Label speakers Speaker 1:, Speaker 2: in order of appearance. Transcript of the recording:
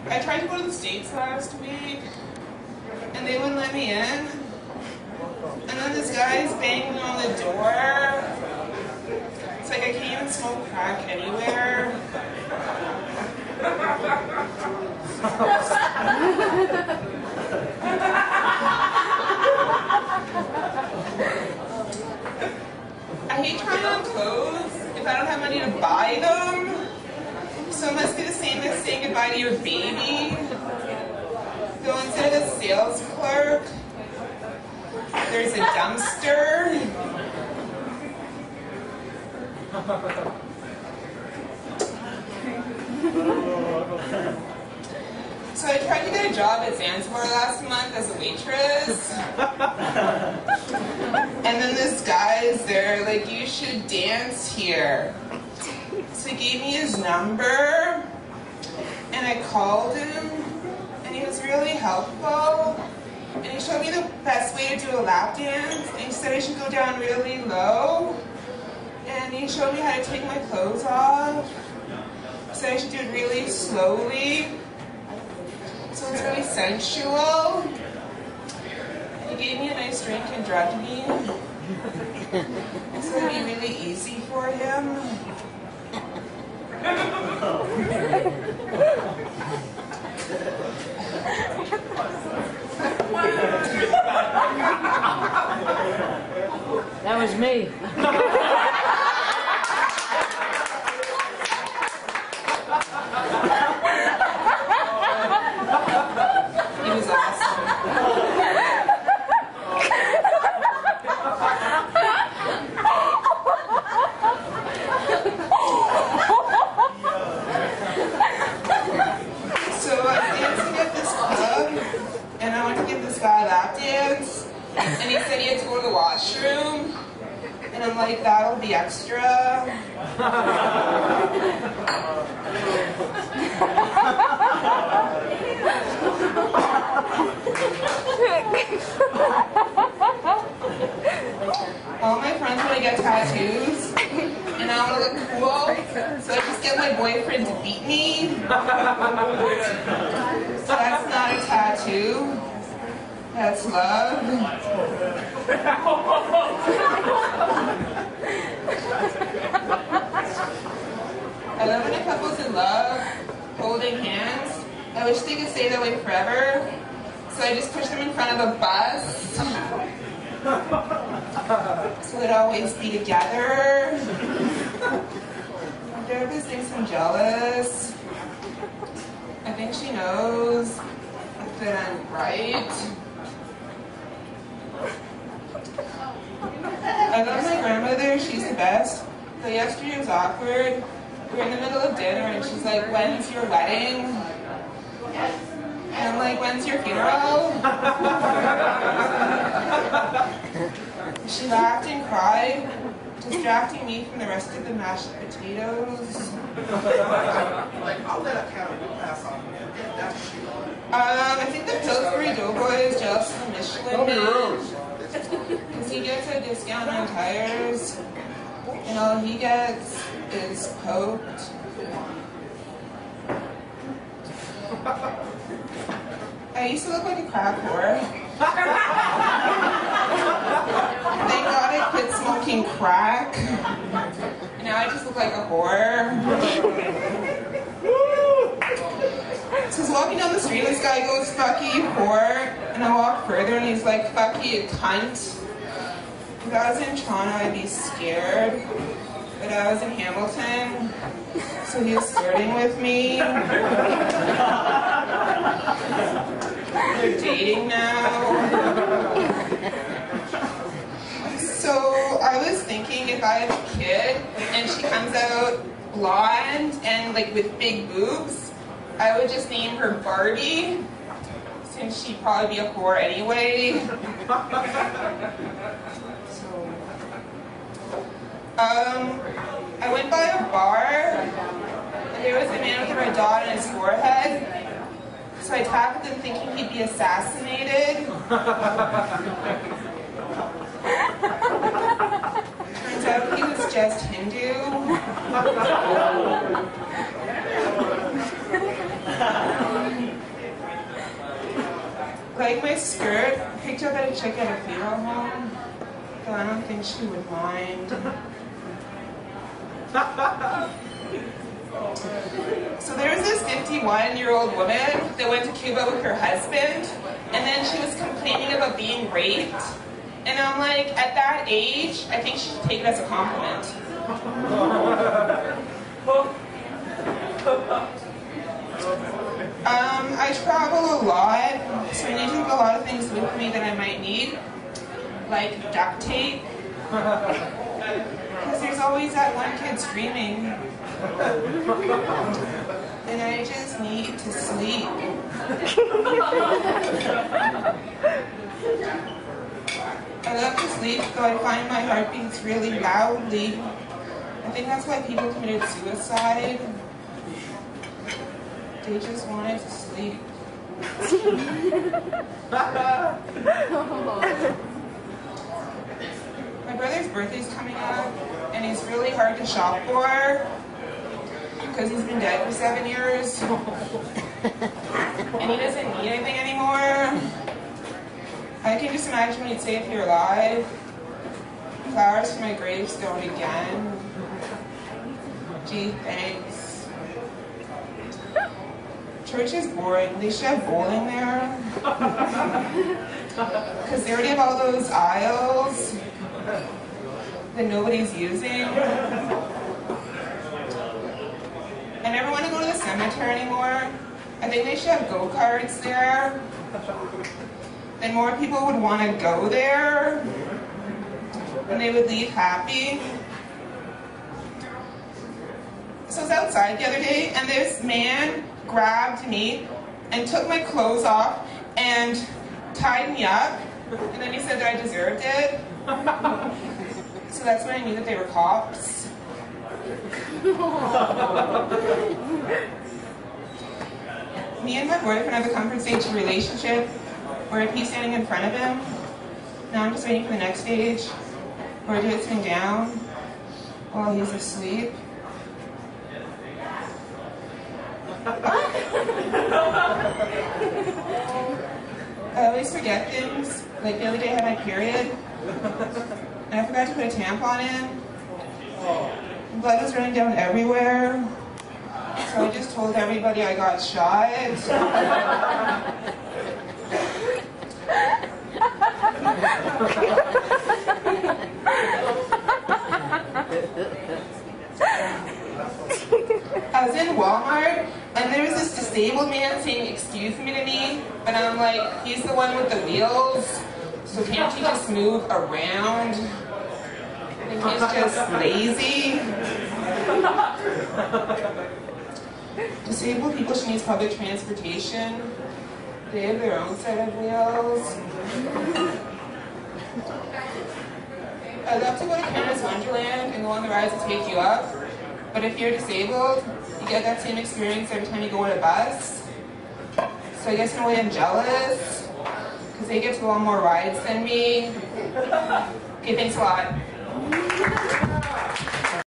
Speaker 1: I tried to go to the States last week, and they wouldn't let me in. And then this guy's banging on the door. It's like I can't even smoke crack anywhere. I hate trying on clothes if I don't have money to buy them. So it must be the same as saying goodbye to your baby. Though instead of a sales clerk, there's a dumpster. So I tried to get a job at Zanzibar last month as a waitress. And then this guy's there, like, you should dance here. So he gave me his number, and I called him, and he was really helpful. And he showed me the best way to do a lap dance, and he said I should go down really low. And he showed me how to take my clothes off. He said I should do it really slowly, so it's really sensual. And he gave me a nice drink and drugged me. It's going to be really easy for him.
Speaker 2: That was me.
Speaker 1: He was awesome. So I was dancing at this club, and I went to give this guy a lap dance, and he said he had to go to the washroom, and I'm like, that'll be extra. All my friends want to get tattoos, and I want to look cool, so I just get my boyfriend to beat me. So that's not a tattoo, that's love. I love when a couple's in love, holding hands. I wish they could stay that way forever, so I just push them in front of a bus. So they'd always be together. My therapist thinks I'm jealous. I think she knows that I'm right. I love my grandmother, she's the best. But yesterday was awkward. We were in the middle of dinner and she's like, when's your wedding? And I'm like, when's your funeral? She laughed and cried, distracting me from the rest of the mashed potatoes.
Speaker 3: I'll let a cat pass on you.
Speaker 1: I think the Pillsbury Doughboy is jealous of the Michelin Man. Because he gets a discount on tires, and all he gets is poked. I used to look like a crack whore. Thank God I quit smoking crack. And now I just look like a whore. So I was walking down the street and this guy goes, fuck you, whore. And I walk further and he's like, fuck you, cunt. If I was in Toronto, I'd be scared. But I was in Hamilton, so he was flirting with me. We're dating now. So I was thinking if I have a kid and she comes out blonde and like with big boobs, I would just name her Barbie, since she'd probably be a whore anyway. I went by a bar, and there was a man with a red dot on his forehead, so I tapped him thinking he'd be assassinated. Turns out he was just Hindu. Like my skirt, picked up at a chick at a funeral home, but I don't think she would mind. So there was this 51-year-old woman that went to Cuba with her husband, and then she was complaining about being raped. And I'm like, at that age, I think she should take it as a compliment. I travel a lot, so I need to take a lot of things with me that I might need, like duct tape, because there's always that one kid screaming, and I just need to sleep. I love to sleep, though I find my heart beats really loudly. I think that's why people committed suicide. They just wanted to sleep. My brother's birthday's coming up, and he's really hard to shop for because he's been dead for 7 years, and he doesn't need anything anymore. I can just imagine what he'd say if he were alive. Flowers for my gravestone again. Gee, thanks. Church is boring. They should have bowling there. Because they already have all those aisles that nobody's using. I never want to go to the cemetery anymore. I think they should have go-karts there. Then more people would want to go there. And they would leave happy. So I was outside the other day, and this man grabbed me and took my clothes off and tied me up, and then he said that I deserved it. So that's when I knew that they were cops. Me and my boyfriend have a comfort stage relationship where if he's standing in front of him, now I'm just waiting for the next stage where he hits me down while he's asleep. I always forget things. Like the other day I had my period, and I forgot to put a tampon in. Blood was running down everywhere. So I just told everybody I got shot. I was in Walmart, and there was this disabled man saying excuse me to me, but I'm like, he's the one with the wheels, so can't he just move around? And he's just lazy. Disabled people should use public transportation. They have their own set of wheels. I'd love to go to Canada's Wonderland and go on the rides that take you up, but if you're disabled, you get that same experience every time you go on a bus. So I guess in a way I'm jealous, because they get to go on more rides than me. Okay, thanks a lot.